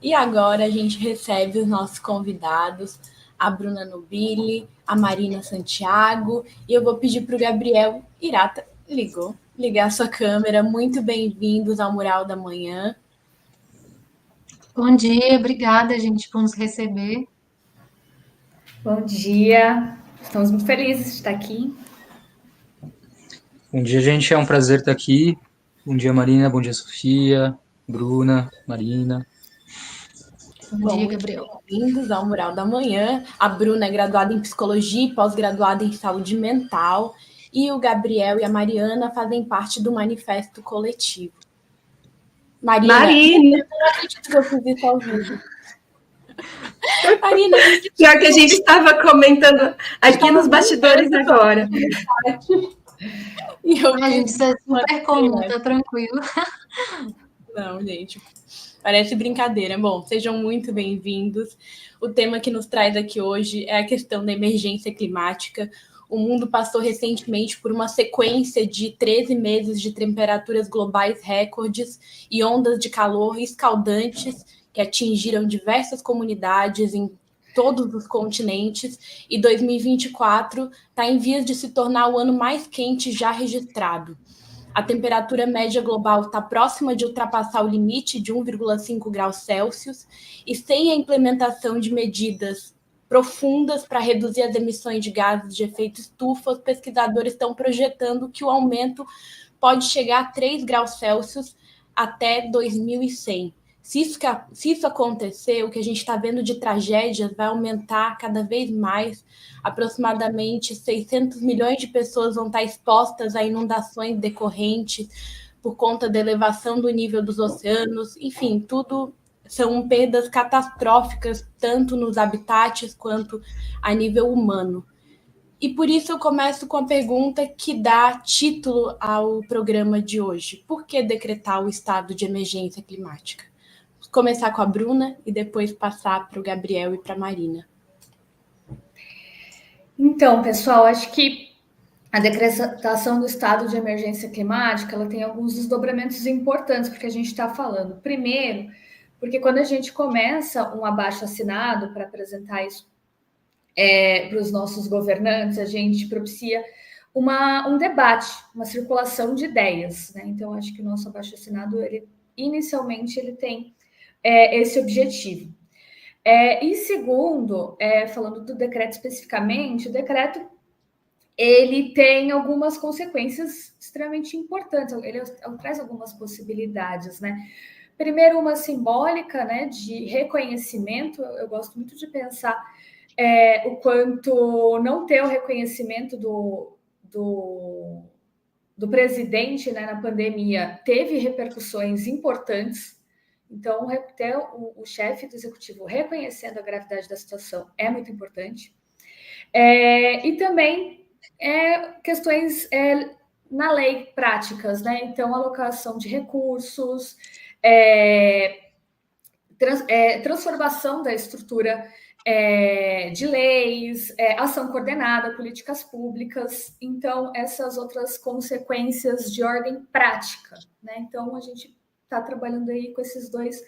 E agora a gente recebe os nossos convidados, a Bruna Nobili, a Marina Santiago, e eu vou pedir para o Gabriel Irata ligar a sua câmera. Muito bem-vindos ao Mural da Manhã. Bom dia, obrigada, gente, por nos receber. Bom dia, estamos muito felizes de estar aqui. Bom dia, gente, é um prazer estar aqui. Bom dia, Marina, bom dia, Sofia, Bruna, Marina. Bom dia, Gabriel. Bem-vindos ao Mural da Manhã. A Bruna é graduada em Psicologia e pós-graduada em Saúde Mental. E o Gabriel e a Mariana fazem parte do Manifesto Coletivo. Marina. Eu não acredito que eu fiz isso ao vivo. Marina, pior que a gente estava comentando aqui nos bastidores agora. Gente, isso é super comum, tá tranquilo. Não, gente, parece brincadeira. Bom, sejam muito bem-vindos. O tema que nos traz aqui hoje é a questão da emergência climática. O mundo passou recentemente por uma sequência de 13 meses de temperaturas globais recordes e ondas de calor escaldantes que atingiram diversas comunidades em todos os continentes, e 2024 está em vias de se tornar o ano mais quente já registrado. A temperatura média global está próxima de ultrapassar o limite de 1,5 graus Celsius, e sem a implementação de medidas profundas para reduzir as emissões de gases de efeito estufa, os pesquisadores estão projetando que o aumento pode chegar a 3 graus Celsius até 2100. Se isso acontecer, o que a gente está vendo de tragédias vai aumentar cada vez mais. Aproximadamente 600 milhões de pessoas vão estar expostas a inundações decorrentes por conta da elevação do nível dos oceanos. Enfim, tudo são perdas catastróficas, tanto nos habitats quanto a nível humano. E por isso eu começo com a pergunta que dá título ao programa de hoje. Por que decretar o estado de emergência climática? Vou começar com a Bruna e depois passar para o Gabriel e para a Marina. Então, pessoal, acho que a decretação do estado de emergência climática ela tem alguns desdobramentos importantes porque a gente está falando. Primeiro, porque quando a gente começa um abaixo-assinado para apresentar isso para os nossos governantes, a gente propicia um debate, uma circulação de ideias, né? Então, acho que o nosso abaixo-assinado, inicialmente, ele tem esse objetivo. E segundo, falando do decreto especificamente, o decreto ele tem algumas consequências extremamente importantes, ele traz algumas possibilidades, né? Primeiro, uma simbólica, né, de reconhecimento. Eu gosto muito de pensar o quanto não ter o reconhecimento do presidente, né, na pandemia teve repercussões importantes. Então, ter o chefe do executivo reconhecendo a gravidade da situação é muito importante. E também questões na lei práticas, né? Então, alocação de recursos, transformação da estrutura de leis, ação coordenada, políticas públicas. Então, essas outras consequências de ordem prática, né? Então, a gente está trabalhando aí com esses dois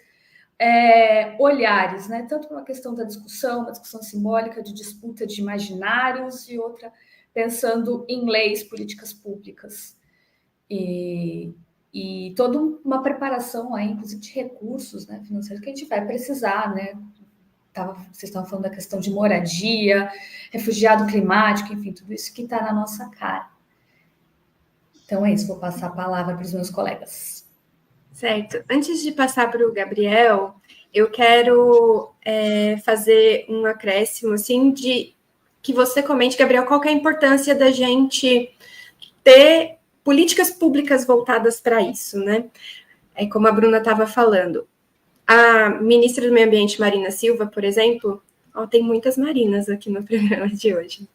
olhares, né? Tanto uma questão da discussão, uma discussão simbólica de disputa de imaginários, e outra pensando em leis, políticas públicas. E toda uma preparação aí, inclusive de recursos, né, financeiros que a gente vai precisar, né? Vocês estavam falando da questão de moradia, refugiado climático, enfim, tudo isso que está na nossa cara. Então é isso, vou passar a palavra para os meus colegas. Certo. Antes de passar para o Gabriel, eu quero fazer um acréscimo, assim, de que você comente, Gabriel, qual que é a importância da gente ter políticas públicas voltadas para isso, né? Como a Bruna estava falando. A ministra do Meio Ambiente, Marina Silva, por exemplo, tem muitas Marinas aqui no programa de hoje.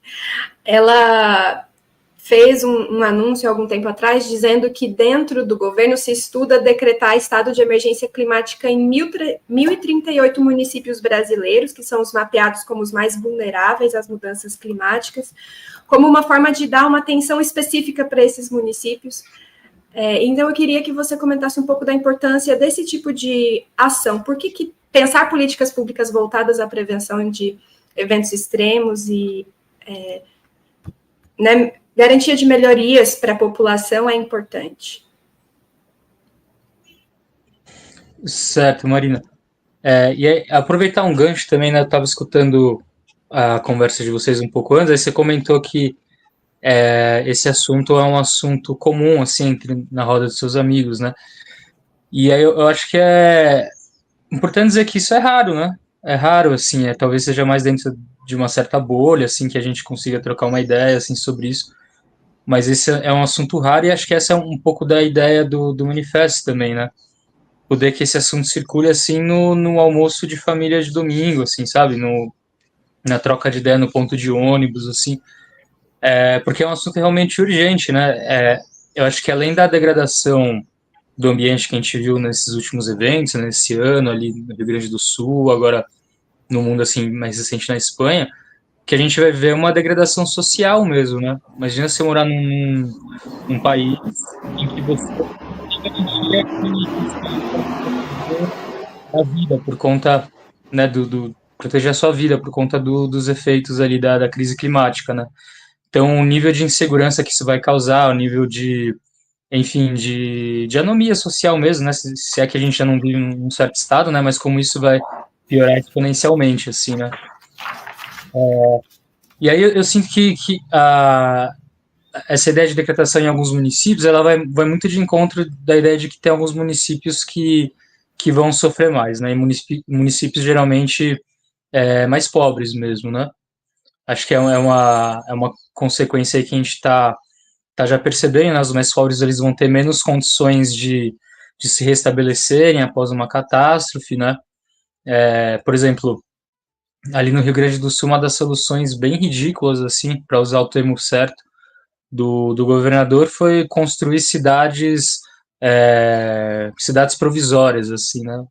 Ela fez um anúncio há algum tempo atrás dizendo que dentro do governo se estuda decretar estado de emergência climática em 1.038 municípios brasileiros, que são os mapeados como os mais vulneráveis às mudanças climáticas, como uma forma de dar uma atenção específica para esses municípios, Então, eu queria que você comentasse um pouco da importância desse tipo de ação. Por que pensar políticas públicas voltadas à prevenção de eventos extremos e né, garantia de melhorias para a população é importante? Certo, Marina. E aí, aproveitar um gancho também, né? Eu estava escutando a conversa de vocês um pouco antes, aí você comentou que esse assunto é um assunto comum, assim, na roda dos seus amigos, né? E aí eu acho que é importante dizer que isso é raro, né? É raro, assim, talvez seja mais dentro de uma certa bolha, assim, que a gente consiga trocar uma ideia, assim, sobre isso. Mas esse é um assunto raro e acho que essa é um pouco da ideia do manifesto também, né? Poder que esse assunto circule, assim, no almoço de família de domingo, assim, sabe? Na troca de ideia no ponto de ônibus, assim. Porque é um assunto realmente urgente, né? Eu acho que além da degradação do ambiente que a gente viu nesses últimos eventos, nesse ano ali no Rio Grande do Sul, agora no mundo assim mais recente na Espanha, que a gente vai ver uma degradação social mesmo, né? Imagina você morar num país em que você garantia a vida por conta, né, proteger a sua vida por conta dos efeitos ali da crise climática, né? Então, o nível de insegurança que isso vai causar, o nível enfim, de anomia social mesmo, né? Se é que a gente já não vive num certo estado, né? Mas como isso vai piorar exponencialmente, assim, né? E aí eu sinto que essa ideia de decretação em alguns municípios, ela vai muito de encontro da ideia de que tem alguns municípios que vão sofrer mais, né? E municípios geralmente mais pobres mesmo, né? Acho que é uma consequência aí que a gente tá já percebendo, né? Os mais pobres eles vão ter menos condições de se restabelecerem após uma catástrofe, né? Por exemplo, ali no Rio Grande do Sul, uma das soluções bem ridículas, assim, para usar o termo certo, do governador foi construir cidades provisórias, assim, né?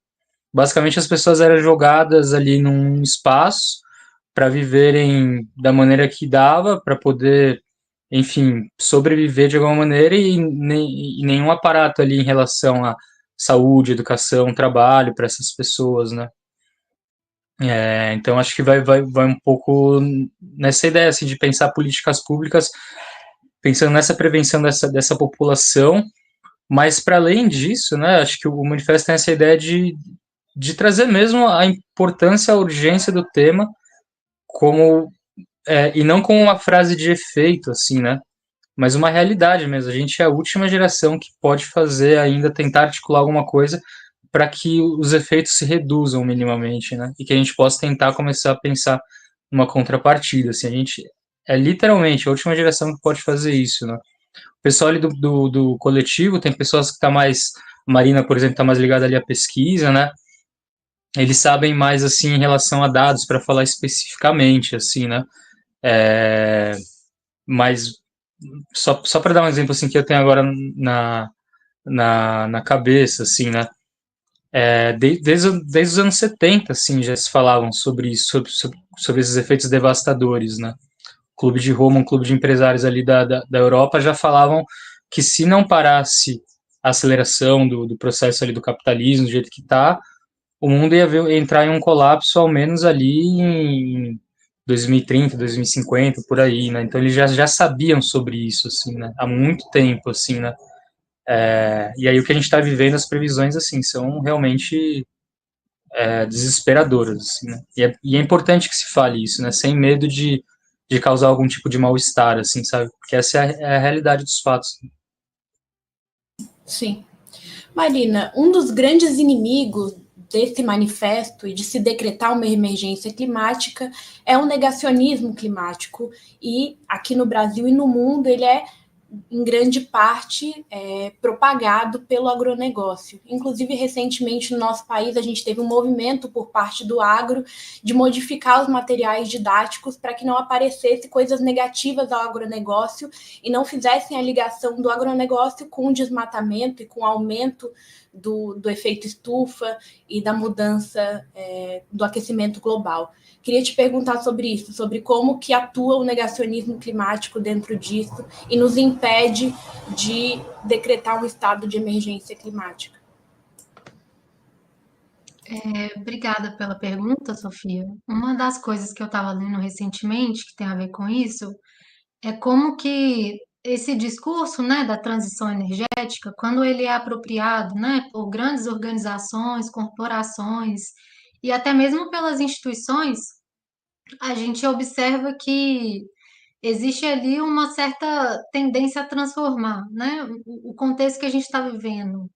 Basicamente, as pessoas eram jogadas ali num espaço para viverem da maneira que dava, para poder, enfim, sobreviver de alguma maneira e nenhum aparato ali em relação à saúde, educação, trabalho para essas pessoas, né? Então, acho que vai um pouco nessa ideia, assim, de pensar políticas públicas, pensando nessa prevenção dessa população, mas para além disso, né, acho que o manifesto tem essa ideia de trazer mesmo a importância, a urgência do tema, como e não com uma frase de efeito, assim, né, mas uma realidade mesmo. A gente é a última geração que pode fazer ainda, tentar articular alguma coisa para que os efeitos se reduzam minimamente, né, e que a gente possa tentar começar a pensar uma contrapartida, assim, a gente é literalmente a última geração que pode fazer isso, né. O pessoal ali do coletivo, tem pessoas que tá mais, Marina, por exemplo, está mais ligada ali à pesquisa, né? Eles sabem mais, assim, em relação a dados, para falar especificamente, assim, né? Mas, só para dar um exemplo, assim, que eu tenho agora na cabeça, assim, né? Desde os anos 70, assim, já se falavam sobre isso, sobre esses efeitos devastadores, né? Clube de Roma, um clube de empresários ali da Europa, já falavam que se não parasse a aceleração do processo ali do capitalismo, do jeito que está, o mundo ia entrar em um colapso ao menos ali em 2030, 2050, por aí, né? Então eles já sabiam sobre isso, assim, né? Há muito tempo, assim, né? E aí o que a gente está vivendo, as previsões, assim, são realmente desesperadoras, assim, né? E é importante que se fale isso, né? Sem medo de causar algum tipo de mal-estar, assim, sabe? Porque essa é a realidade dos fatos. Sim. Marina, um dos grandes inimigos desse manifesto e de se decretar uma emergência climática é o negacionismo climático. E aqui no Brasil e no mundo ele é, em grande parte, propagado pelo agronegócio. Inclusive, recentemente, no nosso país, a gente teve um movimento por parte do agro de modificar os materiais didáticos para que não aparecesse coisas negativas ao agronegócio e não fizessem a ligação do agronegócio com o desmatamento e com o aumento do efeito estufa e da mudança do aquecimento global. Queria te perguntar sobre isso, sobre como que atua o negacionismo climático dentro disso e nos impede de decretar um estado de emergência climática. Obrigada pela pergunta, Sofia. Uma das coisas que eu estava lendo recentemente, que tem a ver com isso, é como que esse discurso, né, da transição energética, quando ele é apropriado, né, por grandes organizações, corporações e até mesmo pelas instituições, a gente observa que existe ali uma certa tendência a transformar, né, o contexto que a gente está vivendo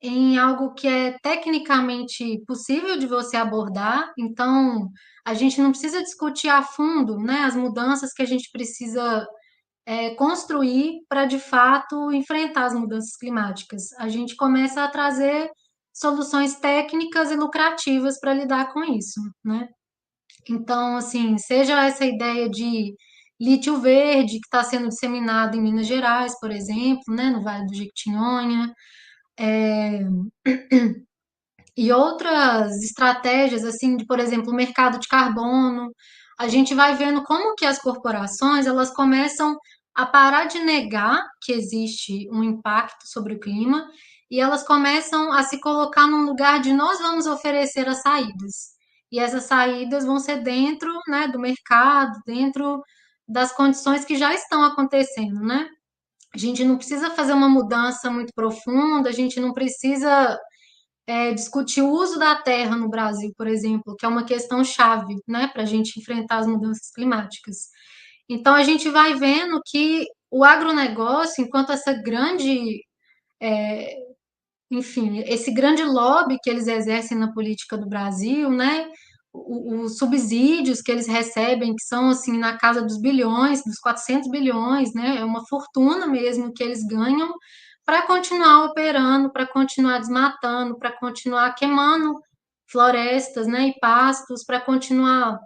em algo que é tecnicamente possível de você abordar. Então, a gente não precisa discutir a fundo, né, as mudanças que a gente precisa construir para, de fato, enfrentar as mudanças climáticas. A gente começa a trazer soluções técnicas e lucrativas para lidar com isso, né? Então, assim, seja essa ideia de lítio verde que está sendo disseminado em Minas Gerais, por exemplo, né, no Vale do Jequitinhonha, e outras estratégias, assim, de, por exemplo, o mercado de carbono, a gente vai vendo como que as corporações, elas começam a parar de negar que existe um impacto sobre o clima e elas começam a se colocar num lugar de nós vamos oferecer as saídas. E essas saídas vão ser dentro, né, do mercado, dentro das condições que já estão acontecendo, né? A gente não precisa fazer uma mudança muito profunda, a gente não precisa discutir o uso da terra no Brasil, por exemplo, que é uma questão chave, né, para a gente enfrentar as mudanças climáticas. Então, a gente vai vendo que o agronegócio, enquanto essa grande, enfim, esse grande lobby que eles exercem na política do Brasil, né, os subsídios que eles recebem, que são, assim, na casa dos bilhões, dos 400 bilhões, né, é uma fortuna mesmo que eles ganham para continuar operando, para continuar desmatando, para continuar queimando florestas, né, e pastos, para continuar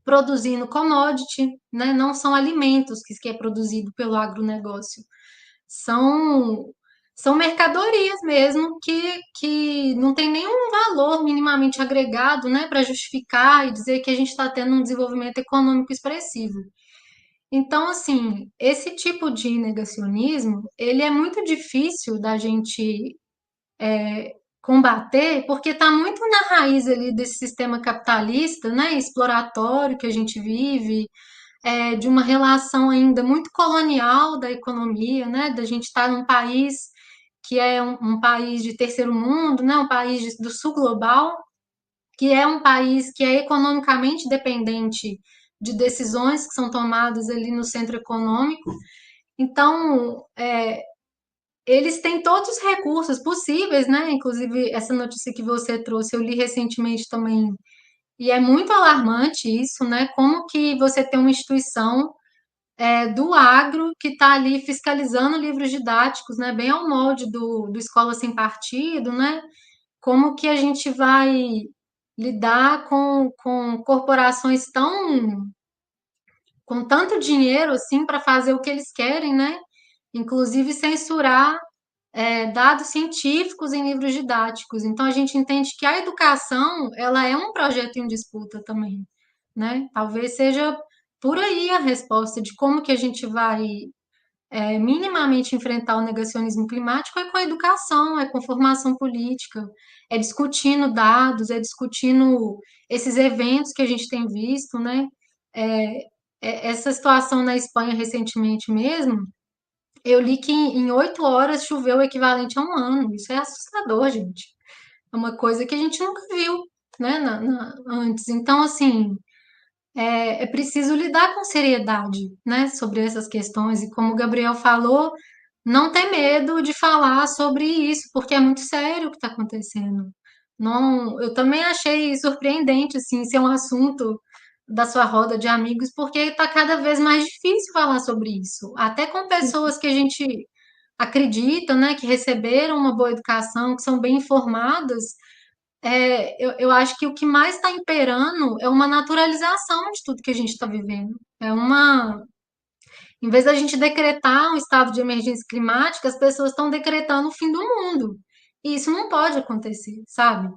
produzindo commodity, né, não são alimentos que é produzido pelo agronegócio, são são mercadorias mesmo que não tem nenhum valor minimamente agregado, né, para justificar e dizer que a gente está tendo um desenvolvimento econômico expressivo. Então, assim, esse tipo de negacionismo, ele é muito difícil da gente combater, porque está muito na raiz ali desse sistema capitalista, né, exploratório que a gente vive, de uma relação ainda muito colonial da economia, né, da gente estar num país que é um país de terceiro mundo, né, um país do sul global, que é um país que é economicamente dependente de decisões que são tomadas ali no centro econômico. Então, eles têm todos os recursos possíveis, né? Inclusive, essa notícia que você trouxe, eu li recentemente também, e é muito alarmante isso, né? Como que você tem uma instituição do agro que está ali fiscalizando livros didáticos, né? Bem ao molde do Escola Sem Partido, né? Como que a gente vai lidar com corporações com tanto dinheiro assim para fazer o que eles querem, né? Inclusive censurar dados científicos em livros didáticos. Então a gente entende que a educação ela é um projeto em disputa também, né? Talvez seja por aí a resposta de como que a gente vai minimamente enfrentar o negacionismo climático é com a educação, é com formação política, é discutindo dados, é discutindo esses eventos que a gente tem visto, né? É, essa situação na Espanha recentemente mesmo, eu li que em 8 horas choveu o equivalente a um ano. Isso é assustador, gente. É uma coisa que a gente nunca viu, né, antes. Então, assim, é preciso lidar com seriedade, né, sobre essas questões. E como o Gabriel falou, não ter medo de falar sobre isso, porque é muito sério o que está acontecendo. Não, eu também achei surpreendente, assim, ser um assunto da sua roda de amigos, porque está cada vez mais difícil falar sobre isso. Até com pessoas que a gente acredita, né, que receberam uma boa educação, que são bem informadas, eu acho que o que mais está imperando é uma naturalização de tudo que a gente está vivendo. Em vez da gente decretar um estado de emergência climática, as pessoas estão decretando o fim do mundo. E isso não pode acontecer, sabe?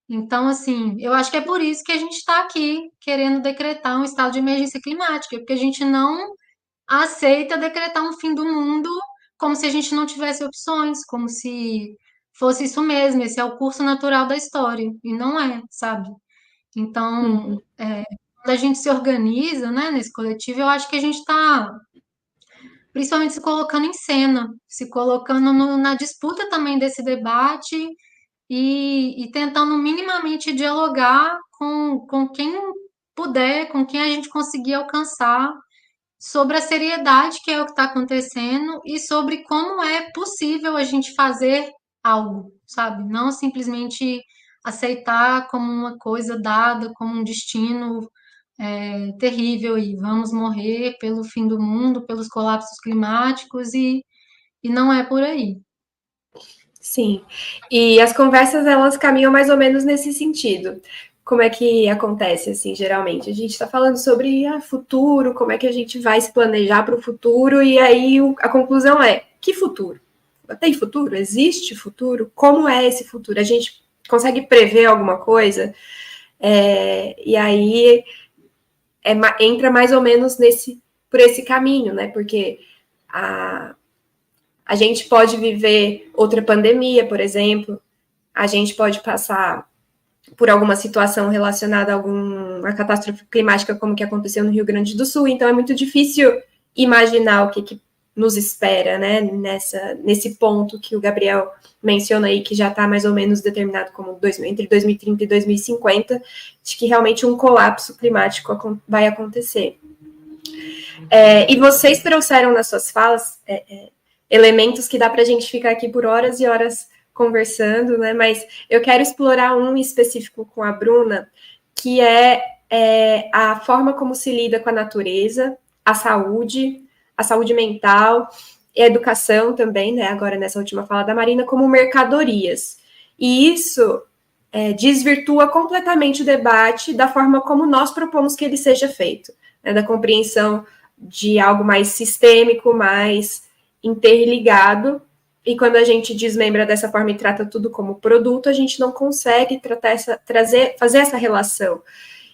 Então, assim, eu acho que é por isso que a gente está aqui querendo decretar um estado de emergência climática, porque a gente não aceita decretar um fim do mundo como se a gente não tivesse opções, como se fosse isso mesmo, esse é o curso natural da história, e não é, sabe? Então, Uhum. quando a gente se organiza, né, nesse coletivo, eu acho que a gente está principalmente se colocando em cena, se colocando na disputa também desse debate e tentando minimamente dialogar com quem puder, com quem a gente conseguir alcançar sobre a seriedade que é o que está acontecendo e sobre como é possível a gente fazer algo, sabe? Não simplesmente aceitar como uma coisa dada, como um destino terrível e vamos morrer pelo fim do mundo, pelos colapsos climáticos e não é por aí. Sim, e as conversas elas caminham mais ou menos nesse sentido. Como é que acontece, assim, geralmente? A gente está falando sobre futuro, como é que a gente vai se planejar para o futuro, e aí a conclusão é: que futuro? Tem futuro? Existe futuro? Como é esse futuro? A gente consegue prever alguma coisa? E aí entra mais ou menos por esse caminho, né? Porque a gente pode viver outra pandemia, por exemplo, a gente pode passar por alguma situação relacionada a alguma catástrofe climática, como que aconteceu no Rio Grande do Sul, então é muito difícil imaginar o que nos espera, né, nesse ponto que o Gabriel menciona aí, que já está mais ou menos determinado como entre 2030 e 2050, de que realmente um colapso climático vai acontecer. E vocês trouxeram nas suas falas elementos que dá para a gente ficar aqui por horas e horas conversando, né? Mas eu quero explorar um específico com a Bruna, que é a forma como se lida com a natureza, a saúde mental e a educação também, né? Agora nessa última fala da Marina, como mercadorias. E isso desvirtua completamente o debate da forma como nós propomos que ele seja feito, né? Da compreensão de algo mais sistêmico, mais interligado, e quando a gente desmembra dessa forma e trata tudo como produto, a gente não consegue fazer essa relação.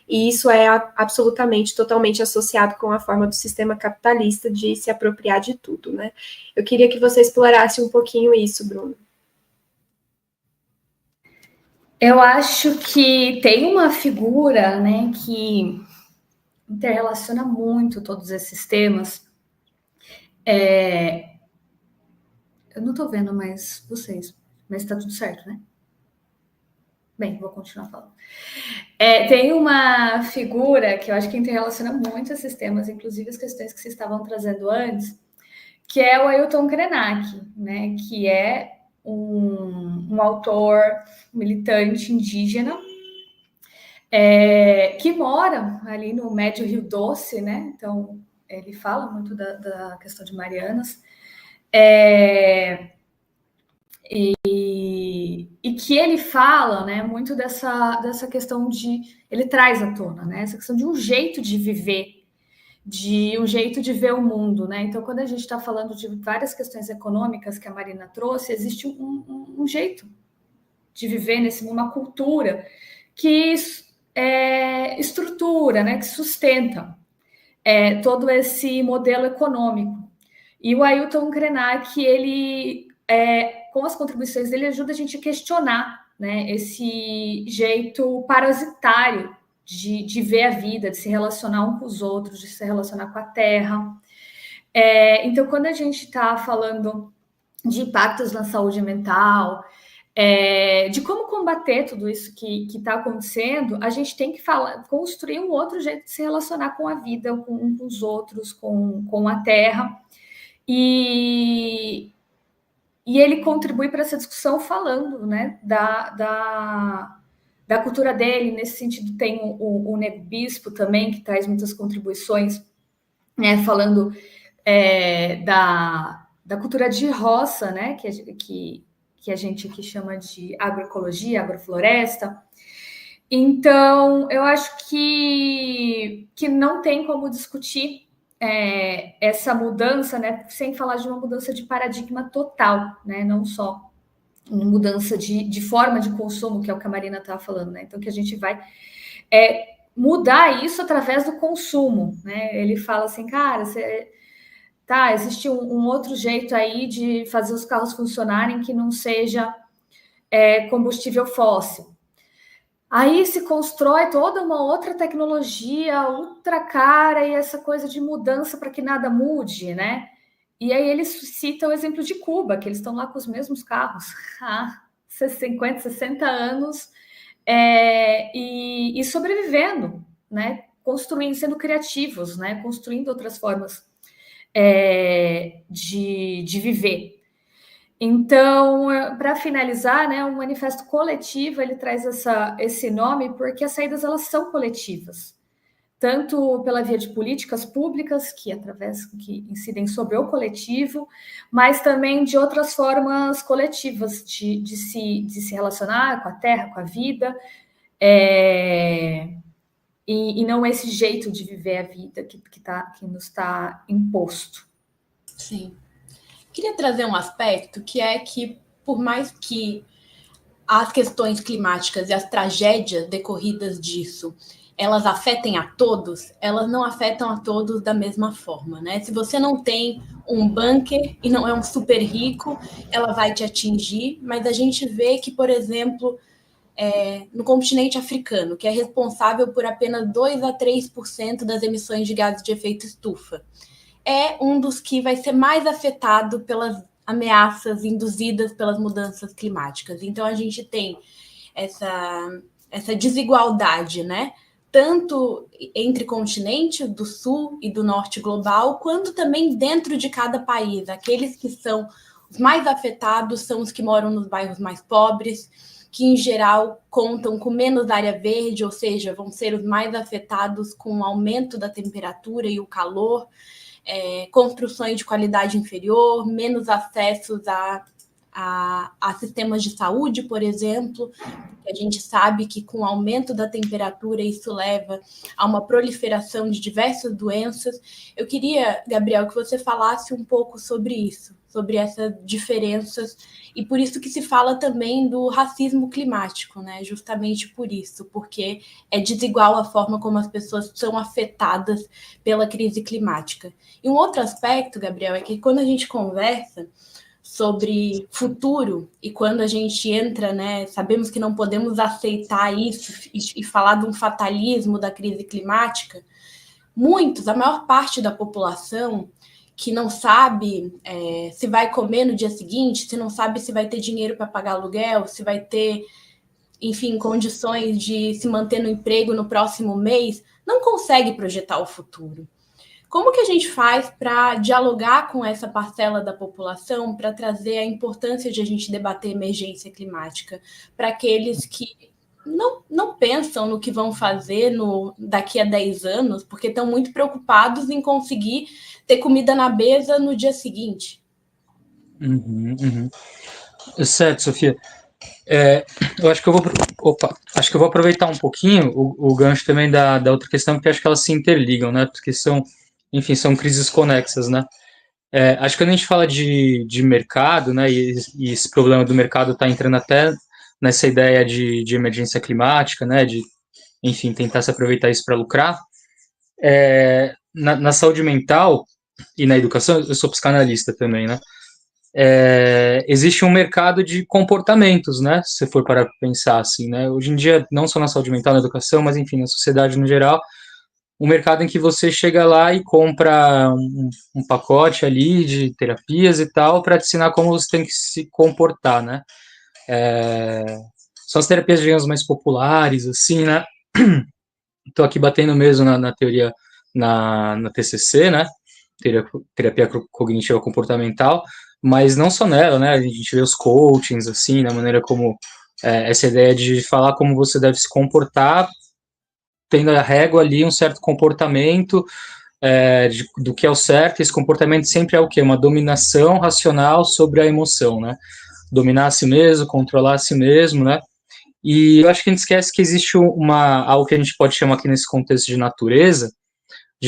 E isso é absolutamente, totalmente associado com a forma do sistema capitalista de se apropriar de tudo, né? Eu queria que você explorasse um pouquinho isso, Bruno. Eu acho que tem uma figura, né, que interrelaciona muito todos esses temas. Eu não estou vendo mais vocês, mas está tudo certo, né? Bem, vou continuar falando. Tem uma figura que eu acho que interrelaciona muito esses temas, inclusive as questões que vocês estavam trazendo antes, que é o Ailton Krenak, né? Que é um autor militante indígena que mora ali no Médio Rio Doce, né? Então, ele fala muito da questão de Marianas. E que ele fala, né, muito dessa questão ele traz à tona, né, essa questão de um jeito de viver, de um jeito de ver o mundo, né? Então, quando a gente está falando de várias questões econômicas que a Marina trouxe, existe um jeito de viver nesse mundo, uma cultura que estrutura, né, que sustenta todo esse modelo econômico. E o Ailton Krenak, ele com as contribuições dele, ajuda a gente a questionar, né, esse jeito parasitário de ver a vida, de se relacionar um com os outros, de se relacionar com a terra. Então, quando a gente está falando de impactos na saúde mental, de como combater tudo isso que está acontecendo, a gente tem que construir um outro jeito de se relacionar com a vida, com os outros, com a terra. E ele contribui para essa discussão falando, né, da cultura dele. Nesse sentido, tem o Nego Bispo também, que traz muitas contribuições, né, falando da cultura de roça, né, que a gente aqui chama de agroecologia, agrofloresta. Então, eu acho que não tem como discutir essa mudança, né, sem falar de uma mudança de paradigma total, né, não só mudança de forma de consumo, que é o que a Marina estava falando, né? Então, que a gente vai mudar isso através do consumo, né? Ele fala assim, cara, existe um outro jeito aí de fazer os carros funcionarem que não seja combustível fóssil. Aí se constrói toda uma outra tecnologia ultra cara e essa coisa de mudança para que nada mude, né? E aí eles citam o exemplo de Cuba, que eles estão lá com os mesmos carros há 50, 60 anos e sobrevivendo, né? Construindo, sendo criativos, né? Construindo outras formas de viver. Então, para finalizar, né, o manifesto coletivo ele traz esse nome porque as saídas elas são coletivas, tanto pela via de políticas públicas que incidem sobre o coletivo, mas também de outras formas coletivas de se relacionar com a terra, com a vida, e não esse jeito de viver a vida que nos está imposto. Sim. Queria trazer um aspecto que é que, por mais que as questões climáticas e as tragédias decorridas disso, elas afetem a todos, elas não afetam a todos da mesma forma, né? Se você não tem um bunker e não é um super rico, ela vai te atingir, mas a gente vê que, por exemplo, no continente africano, que é responsável por apenas 2 a 3% das emissões de gases de efeito estufa, é um dos que vai ser mais afetado pelas ameaças induzidas pelas mudanças climáticas. Então, a gente tem essa desigualdade, né? Tanto entre continente do sul e do norte global, quanto também dentro de cada país. Aqueles que são os mais afetados são os que moram nos bairros mais pobres, que, em geral, contam com menos área verde, ou seja, vão ser os mais afetados com o aumento da temperatura e o calor, construções de qualidade inferior, menos acessos a sistemas de saúde, por exemplo. A gente sabe que com o aumento da temperatura isso leva a uma proliferação de diversas doenças. Eu queria, Gabriel, que você falasse um pouco sobre isso, sobre essas diferenças, e por isso que se fala também do racismo climático, né? Justamente por isso, porque é desigual a forma como as pessoas são afetadas pela crise climática. E um outro aspecto, Gabriel, é que quando a gente conversa sobre futuro e quando a gente entra, né, sabemos que não podemos aceitar isso e falar de um fatalismo da crise climática, a maior parte da população que não sabe se vai comer no dia seguinte, se não sabe se vai ter dinheiro para pagar aluguel, se vai ter, enfim, condições de se manter no emprego no próximo mês, não consegue projetar o futuro. Como que a gente faz para dialogar com essa parcela da população, para trazer a importância de a gente debater emergência climática para aqueles que não pensam no que vão fazer daqui a 10 anos, porque estão muito preocupados em conseguir ter comida na mesa no dia seguinte? Certo, Sofia. Eu acho que eu vou aproveitar um pouquinho o gancho também da outra questão, porque acho que elas se interligam, né? Porque são crises conexas, né? Acho que quando a gente fala de mercado, né, e esse problema do mercado está entrando até nessa ideia de emergência climática, né, de, enfim, tentar se aproveitar isso para lucrar. Na saúde mental e na educação, eu sou psicanalista também, né? Existe um mercado de comportamentos, né? Se você for para pensar assim, né? Hoje em dia, não só na saúde mental, na educação, mas enfim, na sociedade no geral, um mercado em que você chega lá e compra um pacote ali de terapias e tal para te ensinar como você tem que se comportar, né? São as terapias, digamos, mais populares, assim, né? Estou aqui batendo mesmo na teoria, na TCC, né? Terapia cognitiva comportamental, mas não só nela, né? A gente vê os coachings, assim, na maneira como essa ideia de falar como você deve se comportar, tendo a régua ali um certo comportamento do que é o certo. Esse comportamento sempre é o quê? Uma dominação racional sobre a emoção, né? Dominar a si mesmo, controlar a si mesmo, né? E eu acho que a gente esquece que existe algo que a gente pode chamar aqui nesse contexto de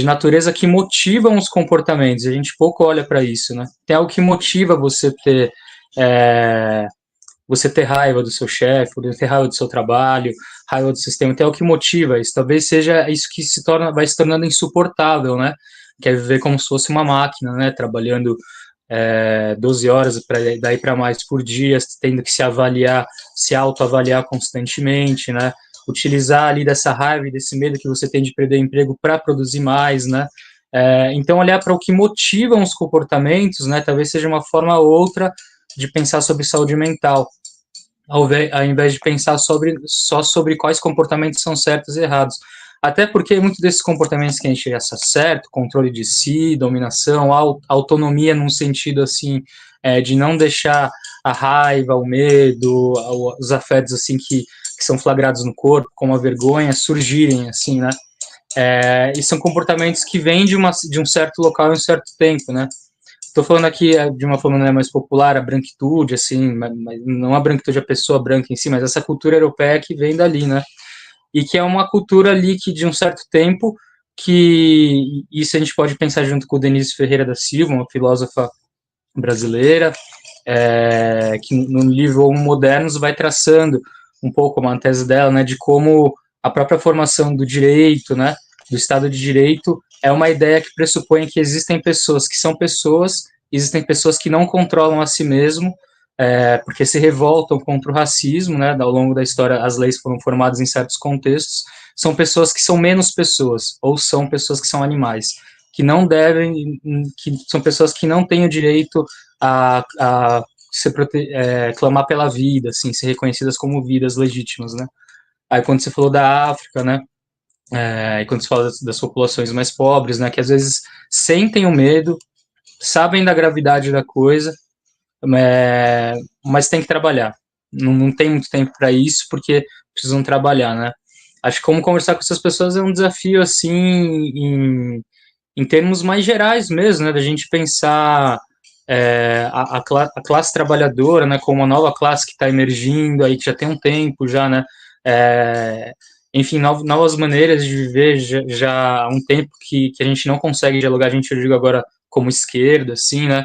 natureza que motivam os comportamentos. A gente pouco olha para isso, né? Tem algo que motiva você ter você ter raiva do seu chefe, ter raiva do seu trabalho, raiva do sistema, então é o que motiva isso. Talvez seja isso que vai se tornando insuportável, né? Que é viver como se fosse uma máquina, né? Trabalhando 12 horas, daí para mais por dia, tendo que se avaliar, se autoavaliar constantemente, né? Utilizar ali dessa raiva e desse medo que você tem de perder o emprego para produzir mais, né? Então, olhar para o que motivam os comportamentos, né? Talvez seja uma forma ou outra de pensar sobre saúde mental, ao invés de pensar só sobre quais comportamentos são certos e errados. Até porque muitos desses comportamentos que a gente acha certo, controle de si, dominação, autonomia num sentido assim, de não deixar a raiva, o medo, os afetos assim que são flagrados no corpo, como a vergonha, surgirem assim, né? E são comportamentos que vêm de um certo local em um certo tempo, né? Estou falando aqui de uma forma mais popular, a branquitude, assim, mas não a branquitude a pessoa branca em si, mas essa cultura europeia que vem dali, né? E que é uma cultura ali que de um certo tempo, que isso a gente pode pensar junto com Denise Ferreira da Silva, uma filósofa brasileira, que no livro Homo Modernos vai traçando um pouco uma tese dela, né, de como a própria formação do direito, né, do Estado de Direito, é uma ideia que pressupõe que existem pessoas que são pessoas, existem pessoas que não controlam a si mesmo, porque se revoltam contra o racismo, né, ao longo da história as leis foram formadas em certos contextos, são pessoas que são menos pessoas, ou são pessoas que são animais, que não devem, que são pessoas que não têm o direito a clamar pela vida, assim, ser reconhecidas como vidas legítimas, né. Aí quando você falou da África, né, e quando se fala das populações mais pobres, né, que às vezes sentem o medo, sabem da gravidade da coisa, mas tem que trabalhar. Não tem muito tempo para isso, porque precisam trabalhar, né? Acho que como conversar com essas pessoas é um desafio, assim, em termos mais gerais mesmo, né? Da gente pensar a classe trabalhadora, né? Como uma nova classe que está emergindo, aí que já tem um tempo, já, né? Enfim, novas maneiras de viver já há um tempo que a gente não consegue dialogar, eu digo agora como esquerda, assim, né?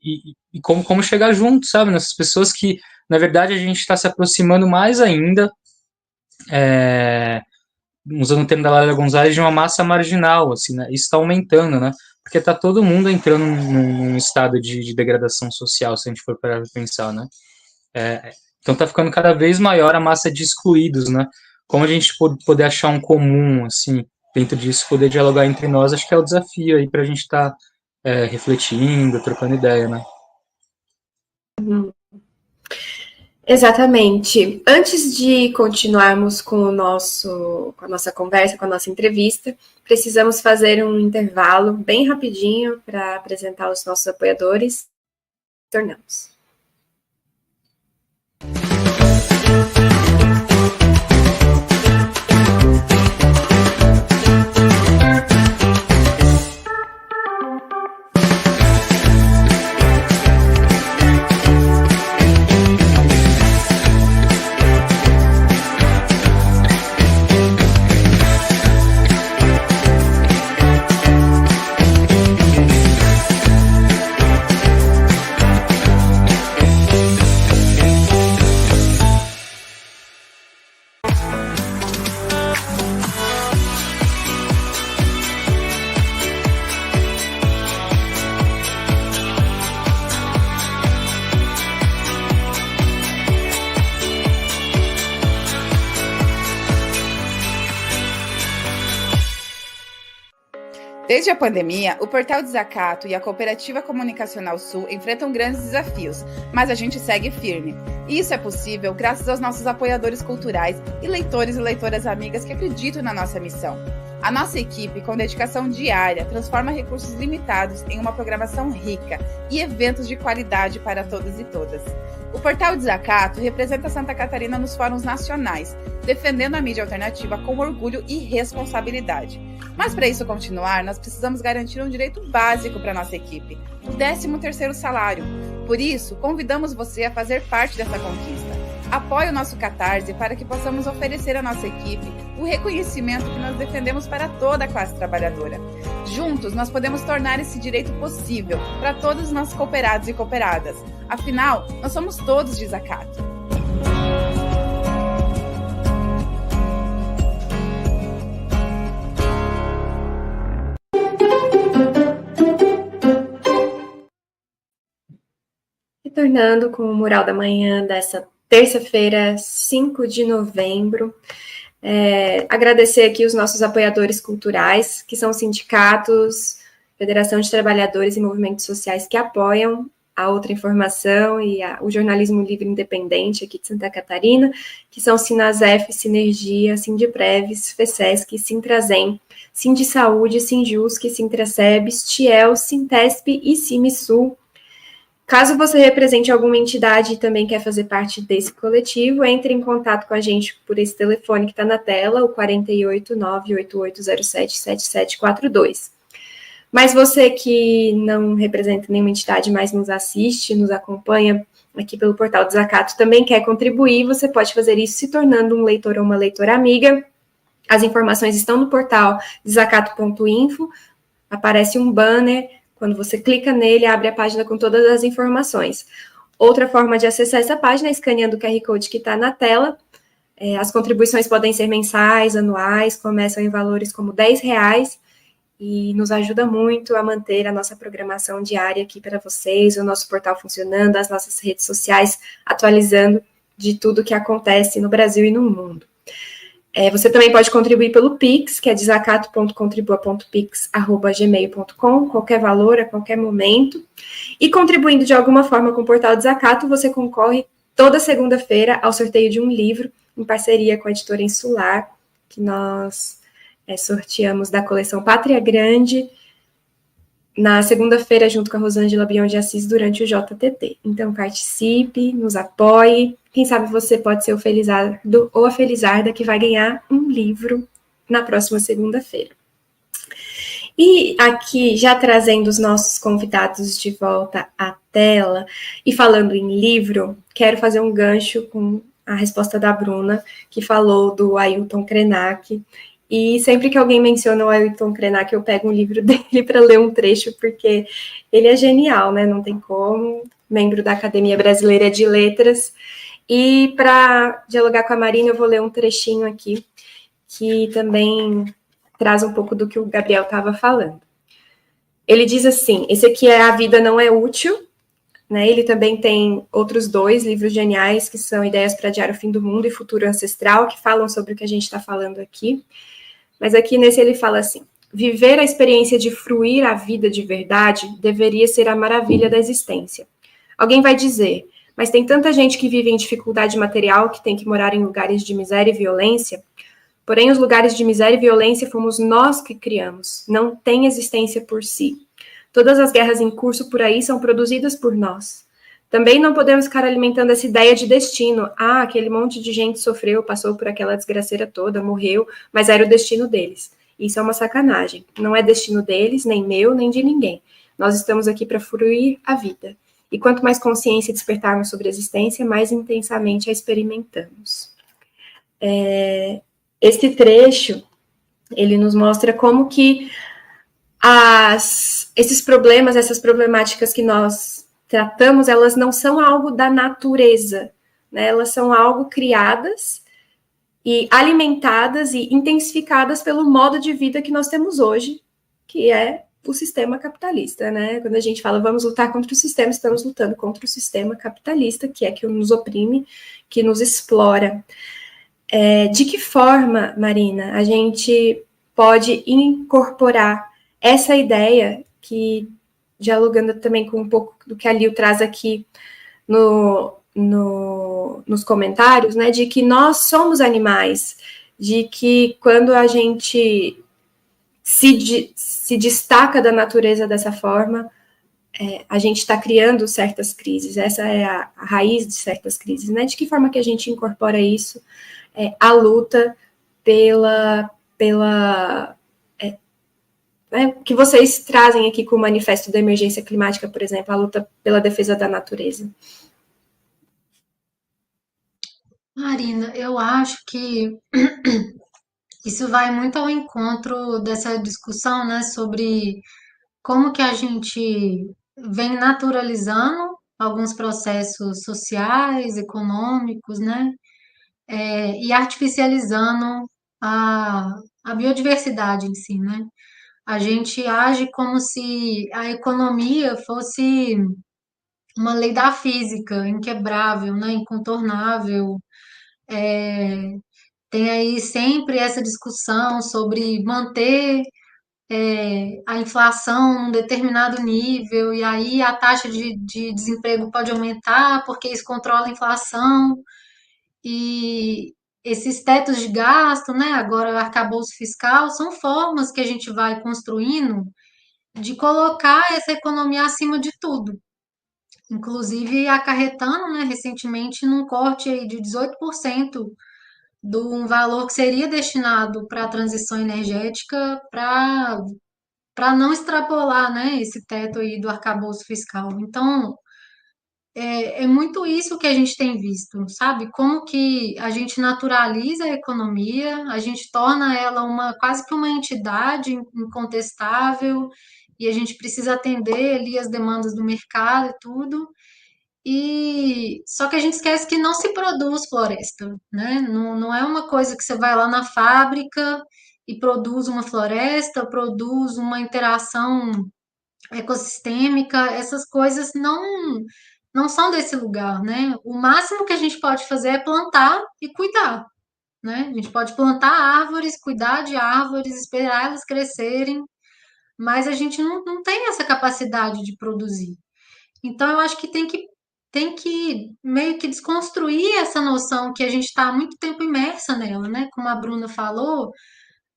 E como chegar junto, sabe, nessas pessoas que, na verdade, a gente está se aproximando mais ainda, usando o termo da Laila Gonzalez, de uma massa marginal, assim, né? Isso está aumentando, né? Porque está todo mundo entrando num estado de degradação social, se a gente for para pensar, né? Então está ficando cada vez maior a massa de excluídos, né? Como a gente poder achar um comum, assim, dentro disso, poder dialogar entre nós, acho que é o desafio aí para a gente estar refletindo, trocando ideia, né? Exatamente. Antes de continuarmos com a nossa conversa, com a nossa entrevista, precisamos fazer um intervalo bem rapidinho para apresentar os nossos apoiadores. Tornamos. Desde a pandemia, o Portal Desacato e a Cooperativa Comunicacional Sul enfrentam grandes desafios, mas a gente segue firme. E isso é possível graças aos nossos apoiadores culturais e leitores e leitoras amigas que acreditam na nossa missão. A nossa equipe, com dedicação diária, transforma recursos limitados em uma programação rica e eventos de qualidade para todos e todas. O Portal Desacato representa Santa Catarina nos fóruns nacionais, defendendo a mídia alternativa com orgulho e responsabilidade. Mas para isso continuar, nós precisamos garantir um direito básico para a nossa equipe, o 13º salário. Por isso, convidamos você a fazer parte dessa conquista. Apoie o nosso Catarse para que possamos oferecer à nossa equipe o reconhecimento que nós defendemos para toda a classe trabalhadora. Juntos, nós podemos tornar esse direito possível para todos os nossos cooperados e cooperadas. Afinal, nós somos todos de Desacato. Retornando com o Mural da Manhã dessa terça-feira, 5 de novembro. Agradecer aqui os nossos apoiadores culturais, que são sindicatos, Federação de Trabalhadores e movimentos sociais que apoiam a Outra Informação e o jornalismo livre independente aqui de Santa Catarina, que são Sinasef, Sinergia, Sindipreves, FESESC, Sintrazem, Sindisaúde, Sinjusc, Sintracebs, Tiel, Sintesp e Simisul. Caso você represente alguma entidade e também quer fazer parte desse coletivo, entre em contato com a gente por esse telefone que está na tela, o 48988077742. Mas você que não representa nenhuma entidade, mas nos assiste, nos acompanha aqui pelo portal Desacato, também quer contribuir, você pode fazer isso se tornando um leitor ou uma leitora amiga. As informações estão no portal desacato.info, aparece um banner. Quando você clica nele, abre a página com todas as informações. Outra forma de acessar essa página é escaneando o QR Code que está na tela. As contribuições podem ser mensais, anuais, começam em valores como R$10 e nos ajuda muito a manter a nossa programação diária aqui para vocês, o nosso portal funcionando, as nossas redes sociais atualizando de tudo que acontece no Brasil e no mundo. Você também pode contribuir pelo Pix, que é desacato.contribua.pix@gmail.com, qualquer valor, a qualquer momento. E contribuindo de alguma forma com o portal Desacato, você concorre toda segunda-feira ao sorteio de um livro, em parceria com a editora Insular, que nós sorteamos da coleção Pátria Grande, na segunda-feira, junto com a Rosângela Bion de Assis, durante o JTT. Então, participe, nos apoie. Quem sabe você pode ser o felizardo ou a felizarda que vai ganhar um livro na próxima segunda-feira. E aqui, já trazendo os nossos convidados de volta à tela, e falando em livro, quero fazer um gancho com a resposta da Bruna, que falou do Ailton Krenak. E sempre que alguém menciona o Ailton Krenak, eu pego um livro dele para ler um trecho, porque ele é genial, né? Não tem como, membro da Academia Brasileira de Letras. E para dialogar com a Marina, eu vou ler um trechinho aqui, que também traz um pouco do que o Gabriel estava falando. Ele diz assim, esse aqui é A Vida Não é Útil, né? Ele também tem outros 2 livros geniais, que são Ideias para Adiar o Fim do Mundo e Futuro Ancestral, que falam sobre o que a gente está falando aqui. Mas aqui nesse ele fala assim, viver a experiência de fruir a vida de verdade deveria ser a maravilha da existência. Alguém vai dizer, mas tem tanta gente que vive em dificuldade material que tem que morar em lugares de miséria e violência. Porém, os lugares de miséria e violência fomos nós que criamos, não têm existência por si. Todas as guerras em curso por aí são produzidas por nós. Também não podemos ficar alimentando essa ideia de destino. Ah, aquele monte de gente sofreu, passou por aquela desgraceira toda, morreu, mas era o destino deles. Isso é uma sacanagem. Não é destino deles, nem meu, nem de ninguém. Nós estamos aqui para fruir a vida. E quanto mais consciência despertarmos sobre a existência, mais intensamente a experimentamos. Esse trecho, ele nos mostra como que esses problemas, essas problemáticas que nós tratamos, elas não são algo da natureza, né? Elas são algo criadas e alimentadas e intensificadas pelo modo de vida que nós temos hoje, que é o sistema capitalista, né? Quando a gente fala vamos lutar contra o sistema, estamos lutando contra o sistema capitalista, que é que nos oprime, que nos explora. De que forma, Marina, a gente pode incorporar essa ideia que, dialogando também com um pouco do que a Lil traz aqui nos comentários, né, de que nós somos animais, de que quando a gente se destaca da natureza dessa forma, a gente está criando certas crises, essa é a raiz de certas crises, né? De que forma que a gente incorpora isso, a luta que vocês trazem aqui com o Manifesto da Emergência Climática, por exemplo, a luta pela defesa da natureza. Marina, eu acho que isso vai muito ao encontro dessa discussão, né, sobre como que a gente vem naturalizando alguns processos sociais, econômicos, né, e artificializando a biodiversidade em si, né? A gente age como se a economia fosse uma lei da física, inquebrável, né, incontornável. Tem aí sempre essa discussão sobre manter a inflação num determinado nível, e aí a taxa de desemprego pode aumentar porque isso controla a inflação, e esses tetos de gasto, né, agora o arcabouço fiscal, são formas que a gente vai construindo de colocar essa economia acima de tudo, inclusive acarretando, né, recentemente num corte aí de 18% do um valor que seria destinado para a transição energética para não extrapolar, né, esse teto aí do arcabouço fiscal. Então, é muito isso que a gente tem visto, sabe? Como que a gente naturaliza a economia, a gente torna ela uma quase que uma entidade incontestável, e a gente precisa atender ali as demandas do mercado e tudo. E só que a gente esquece que não se produz floresta, né? Não, não é uma coisa que você vai lá na fábrica e produz uma floresta, produz uma interação ecossistêmica, essas coisas não são desse lugar, né? O máximo que a gente pode fazer é plantar e cuidar, né? A gente pode plantar árvores, cuidar de árvores, esperar elas crescerem, mas a gente não tem essa capacidade de produzir. Então, eu acho que tem que meio que desconstruir essa noção que a gente está há muito tempo imersa nela, né? Como a Bruna falou,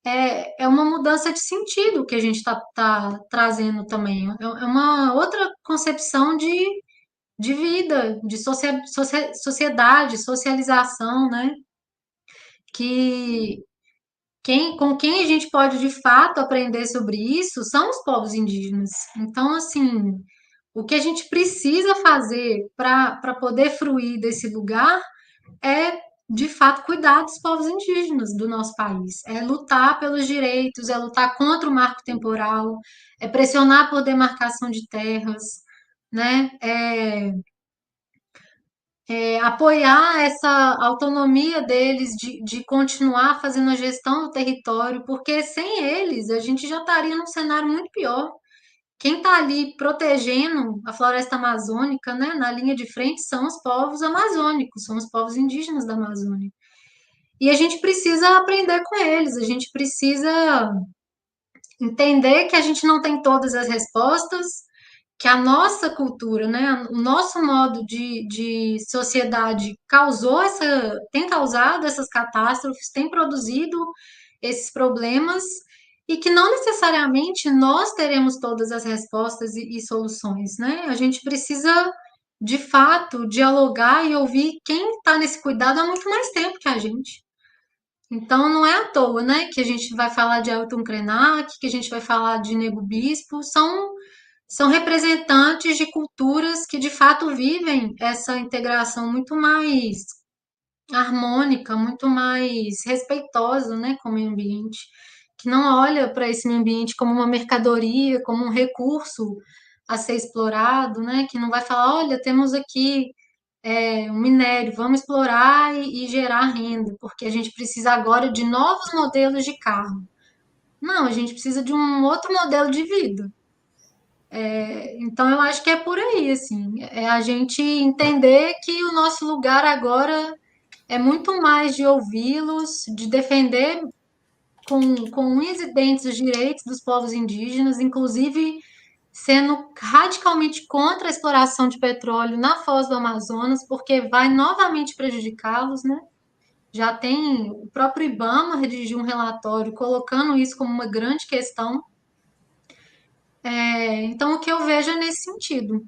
é uma mudança de sentido que a gente tá trazendo também. É uma outra concepção de vida, de sociedade, socialização, né? Que com quem a gente pode de fato aprender sobre isso são os povos indígenas. Então, assim, o que a gente precisa fazer para poder fruir desse lugar é, de fato, cuidar dos povos indígenas do nosso país, é lutar pelos direitos, é lutar contra o marco temporal, é pressionar por demarcação de terras, né? Apoiar essa autonomia deles de continuar fazendo a gestão do território, porque sem eles a gente já estaria num cenário muito pior. Quem está ali protegendo a floresta amazônica, né, na linha de frente, são os povos amazônicos, são os povos indígenas da Amazônia. E a gente precisa aprender com eles, a gente precisa entender que a gente não tem todas as respostas, que a nossa cultura, né, o nosso modo de sociedade tem causado essas catástrofes, tem produzido esses problemas, e que não necessariamente nós teremos todas as respostas e soluções, né? A gente precisa, de fato, dialogar e ouvir quem está nesse cuidado há muito mais tempo que a gente. Então, não é à toa, né, que a gente vai falar de Ailton Krenak, que a gente vai falar de Nego Bispo, são representantes de culturas que de fato vivem essa integração muito mais harmônica, muito mais respeitosa, né, com o meio ambiente, que não olha para esse meio ambiente como uma mercadoria, como um recurso a ser explorado, né, que não vai falar, olha, temos aqui um minério, vamos explorar e gerar renda, porque a gente precisa agora de novos modelos de carro. Não, a gente precisa de um outro modelo de vida. Então, eu acho que é por aí, assim, é a gente entender que o nosso lugar agora é muito mais de ouvi-los, de defender com unhas e dentes os direitos dos povos indígenas, inclusive sendo radicalmente contra a exploração de petróleo na foz do Amazonas, porque vai novamente prejudicá-los, né? Já tem o próprio IBAMA redigiu um relatório colocando isso como uma grande questão. Então, o que eu vejo é nesse sentido: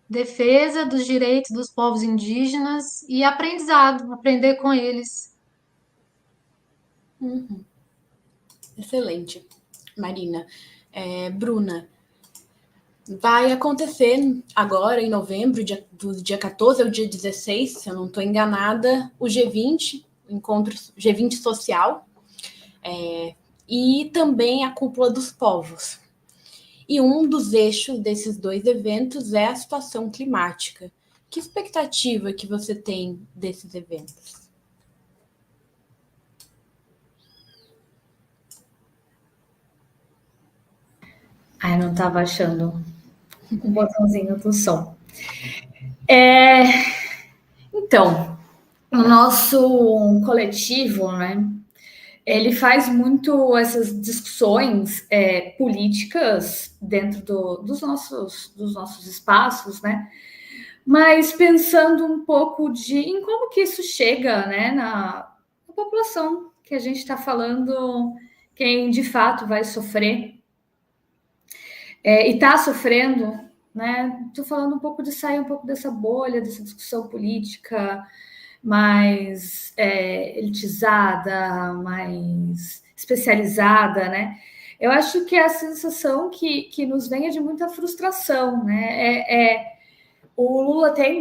defesa dos direitos dos povos indígenas e aprendizado, aprender com eles. Excelente, Marina. Bruna, Vai acontecer agora, em novembro, do dia 14 ao dia 16, se eu não estou enganada, o G20, o encontro G20 social, e também a Cúpula dos Povos. E um dos eixos desses dois eventos é a situação climática. Que expectativa que você tem desses eventos? Ai, não estava achando o botãozinho do som. Então, o nosso coletivo, né, ele faz muito essas discussões políticas dentro dos nossos espaços, né, mas pensando um pouco em como que isso chega, né, na população que a gente está falando, quem de fato vai sofrer e está sofrendo, né? Estou falando um pouco de sair um pouco dessa bolha, dessa discussão política mais elitizada, mais especializada, né? Eu acho que é a sensação que nos vem é de muita frustração, né? O Lula tem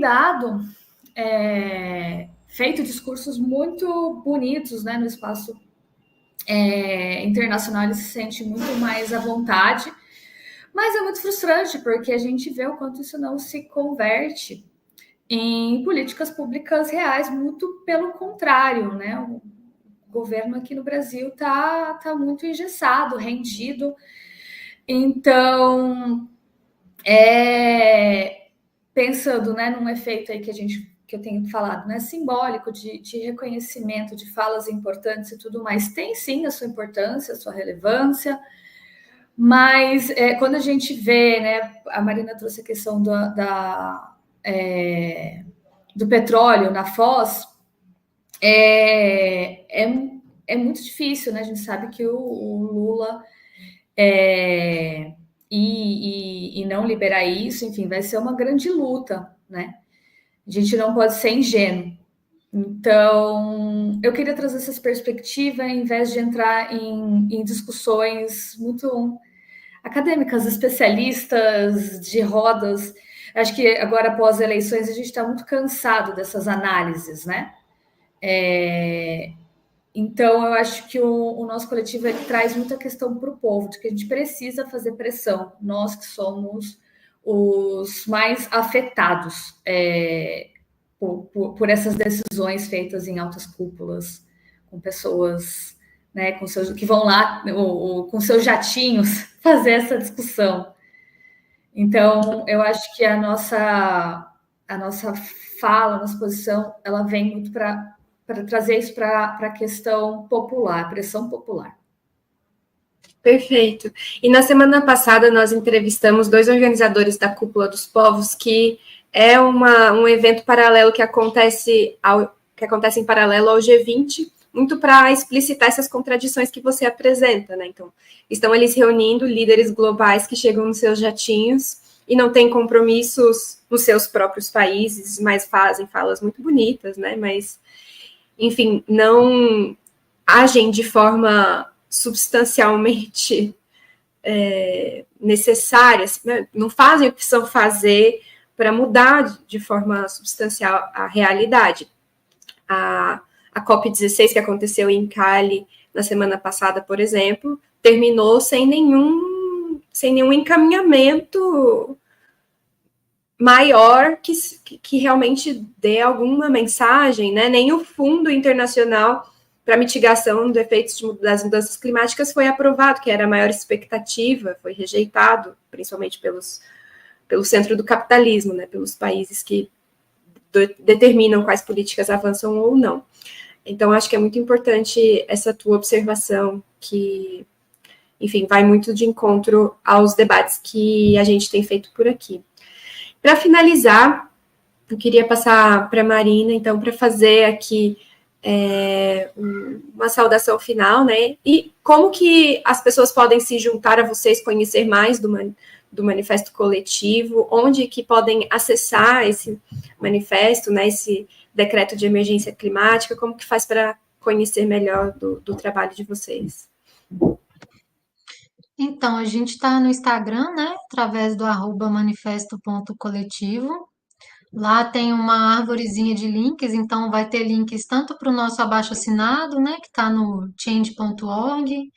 feito discursos muito bonitos, né, no espaço internacional, ele se sente muito mais à vontade, mas é muito frustrante, porque a gente vê o quanto isso não se converte em políticas públicas reais, muito pelo contrário, né? O governo aqui no Brasil tá muito engessado, rendido. Então, pensando, né, num efeito aí que eu tenho falado, né, simbólico de reconhecimento de falas importantes e tudo mais, tem sim a sua importância, a sua relevância, mas quando a gente vê, né, a Marina trouxe a questão do petróleo na Foz, é muito difícil, né? A gente sabe que o Lula e não liberar isso, enfim, vai ser uma grande luta, né? A gente não pode ser ingênuo. Então, eu queria trazer essa perspectiva, em vez de entrar em discussões muito acadêmicas, especialistas de rodas. Acho que agora, após eleições, a gente está muito cansado dessas análises, né? Então, eu acho que o nosso coletivo ele traz muita questão para o povo, de que a gente precisa fazer pressão, nós que somos os mais afetados por essas decisões feitas em altas cúpulas, com pessoas, né, que vão lá com seus jatinhos fazer essa discussão. Então, eu acho que a nossa fala, a nossa posição, ela vem muito para trazer isso para a questão popular, pressão popular. Perfeito. E na semana passada nós entrevistamos 2 organizadores da Cúpula dos Povos, que é um evento paralelo que acontece em paralelo ao G20, muito para explicitar essas contradições que você apresenta, né? Então, estão eles reunindo líderes globais que chegam nos seus jatinhos e não têm compromissos nos seus próprios países, mas fazem falas muito bonitas, né? Mas, enfim, não agem de forma substancialmente necessárias, né? Não fazem o que precisam fazer para mudar de forma substancial a realidade. A COP16, que aconteceu em Cali na semana passada, por exemplo, terminou sem nenhum encaminhamento maior que realmente dê alguma mensagem, né? Nem o Fundo Internacional para Mitigação dos Efeitos das Mudanças Climáticas foi aprovado, que era a maior expectativa, foi rejeitado, principalmente pelo centro do capitalismo, né? Pelos países que determinam quais políticas avançam ou não. Então, acho que é muito importante essa tua observação, que, enfim, vai muito de encontro aos debates que a gente tem feito por aqui. Para finalizar, eu queria passar para a Marina, então, para fazer aqui uma saudação final, né? E como que as pessoas podem se juntar a vocês, conhecer mais do manifesto coletivo, onde que podem acessar esse manifesto, né, esse decreto de emergência climática, como que faz para conhecer melhor do trabalho de vocês? Então, a gente está no Instagram, né? Através do @manifesto.coletivo. Lá tem uma arvorezinha de links, então vai ter links tanto para o nosso abaixo-assinado, né? Que está no change.org.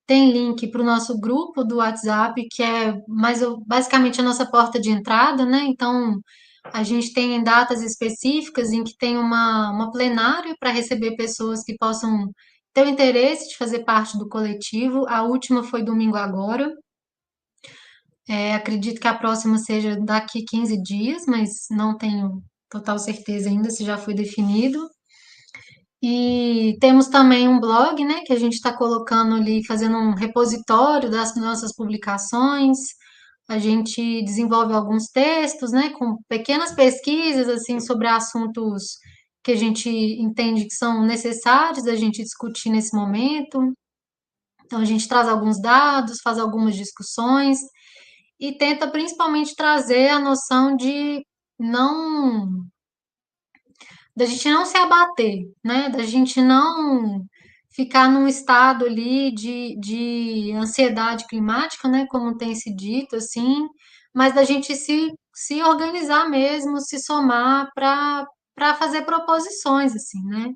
Tem link para o nosso grupo do WhatsApp, que é basicamente a nossa porta de entrada, né? Então, a gente tem datas específicas em que tem uma plenária para receber pessoas que possam ter o interesse de fazer parte do coletivo. A última foi domingo agora. Acredito que a próxima seja daqui 15 dias, mas não tenho total certeza ainda se já foi definido. E temos também um blog, né, que a gente está colocando ali, fazendo um repositório das nossas publicações. A gente desenvolve alguns textos, né, com pequenas pesquisas, assim, sobre assuntos que a gente entende que são necessários da gente discutir nesse momento. Então, a gente traz alguns dados, faz algumas discussões e tenta principalmente trazer a noção de não da gente não se abater, né? Da gente não ficar num estado ali de ansiedade climática, né? Como tem se dito, assim, mas da gente se organizar mesmo, se somar para fazer proposições, assim, né?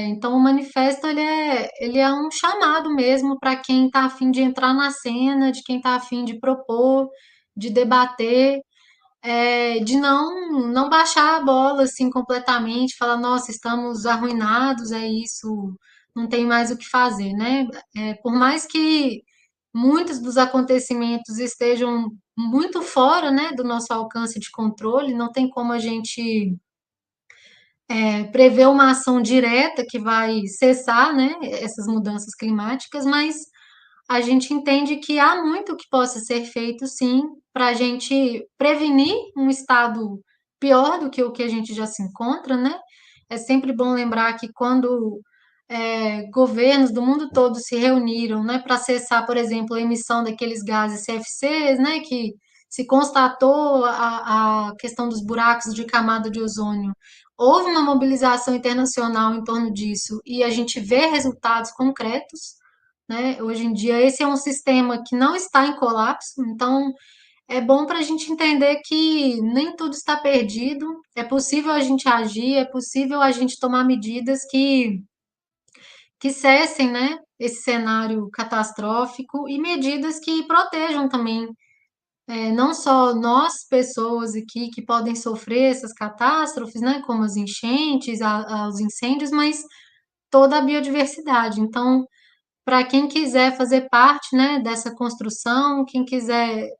Então, o manifesto ele é um chamado mesmo para quem está a fim de entrar na cena, de quem está a fim de propor, de debater, de não baixar a bola assim completamente, falar, nossa, estamos arruinados, é isso, não tem mais o que fazer, né? Por mais que muitos dos acontecimentos estejam muito fora, né, do nosso alcance de controle, não tem como a gente prever uma ação direta que vai cessar, né, essas mudanças climáticas, mas a gente entende que há muito que possa ser feito, sim, para a gente prevenir um estado pior do que o que a gente já se encontra, né? É sempre bom lembrar que quando governos do mundo todo se reuniram, né, para cessar, por exemplo, a emissão daqueles gases CFCs, né, que se constatou a questão dos buracos de camada de ozônio. Houve uma mobilização internacional em torno disso e a gente vê resultados concretos, né? Hoje em dia, esse é um sistema que não está em colapso, então é bom para a gente entender que nem tudo está perdido, é possível a gente agir, é possível a gente tomar medidas que cessem, né, esse cenário catastrófico e medidas que protejam também, não só nós, pessoas aqui que podem sofrer essas catástrofes, né, como as enchentes, os incêndios, mas toda a biodiversidade. Então, para quem quiser fazer parte, né, dessa construção, quem quiser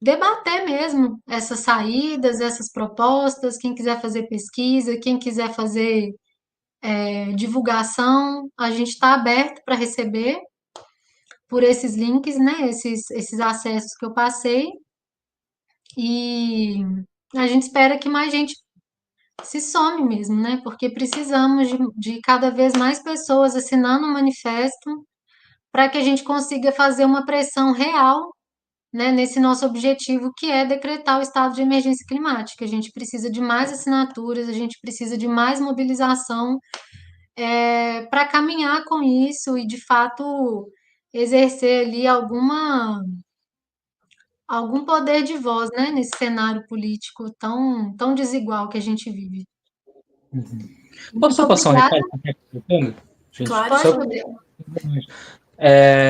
debater mesmo essas saídas, essas propostas, quem quiser fazer pesquisa, quem quiser fazer divulgação, a gente está aberto para receber por esses links, né, esses acessos que eu passei, e a gente espera que mais gente se some mesmo, né, porque precisamos de cada vez mais pessoas assinando o manifesto para que a gente consiga fazer uma pressão real, né, nesse nosso objetivo, que é decretar o estado de emergência climática. A gente precisa de mais assinaturas, a gente precisa de mais mobilização para caminhar com isso e, de fato, exercer ali algum poder de voz, né, nesse cenário político tão desigual que a gente vive. Posso Muito só passar um obrigada. recado? Gente, Claro, só Pode,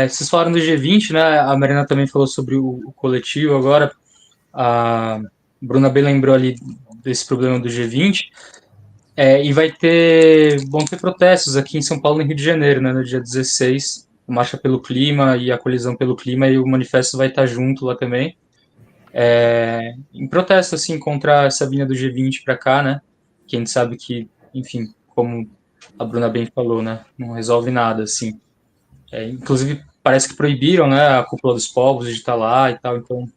vocês falaram do G20, né? A Marina também falou sobre o coletivo agora. A Bruna bem lembrou ali desse problema do G20. E vão ter protestos aqui em São Paulo e no Rio de Janeiro, né? No dia 16, a Marcha pelo Clima e a Colisão pelo Clima, e o manifesto vai estar junto lá também. Em protesto, assim, contra essa vinda do G20 para cá, né? Que a gente sabe que, enfim, como a Bruna bem falou, né? Não resolve nada, assim. Inclusive, parece que proibiram, né, a Cúpula dos Povos de estar lá e tal, então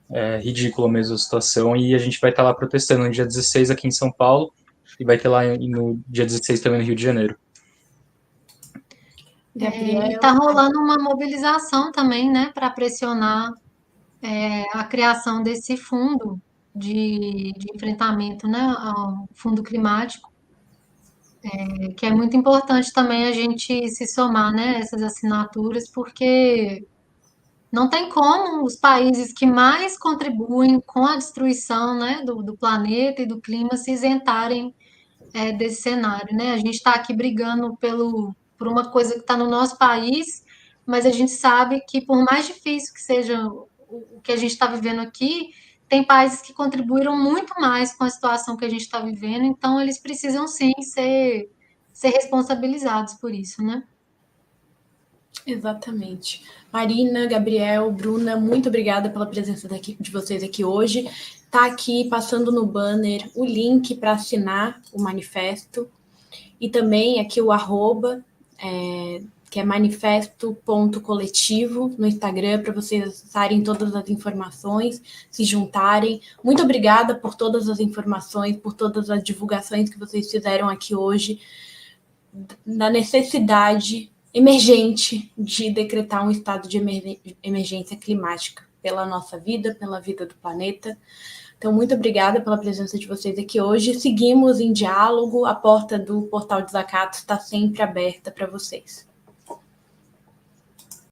é ridícula mesmo a situação, e a gente vai estar lá protestando no dia 16 aqui em São Paulo, e vai ter lá no dia 16 também no Rio de Janeiro. Gabriel. E está rolando uma mobilização também, né, para pressionar a criação desse fundo de enfrentamento, né, ao fundo climático. Que é muito importante também a gente se somar, né, essas assinaturas, porque não tem como os países que mais contribuem com a destruição, né, do planeta e do clima se isentarem desse cenário, né? A gente está aqui brigando por uma coisa que está no nosso país, mas a gente sabe que por mais difícil que seja o que a gente está vivendo aqui, tem países que contribuíram muito mais com a situação que a gente está vivendo, então eles precisam sim ser responsabilizados por isso, né? Exatamente. Marina, Gabriel, Bruna, muito obrigada pela presença de vocês aqui hoje. Está aqui passando no banner o link para assinar o manifesto e também aqui o arroba, que é manifesto.coletivo no Instagram, para vocês acessarem todas as informações, se juntarem. Muito obrigada por todas as informações, por todas as divulgações que vocês fizeram aqui hoje, da necessidade emergente de decretar um estado de emergência climática pela nossa vida, pela vida do planeta. Então, muito obrigada pela presença de vocês aqui hoje. Seguimos em diálogo, a porta do Portal Desacato está sempre aberta para vocês.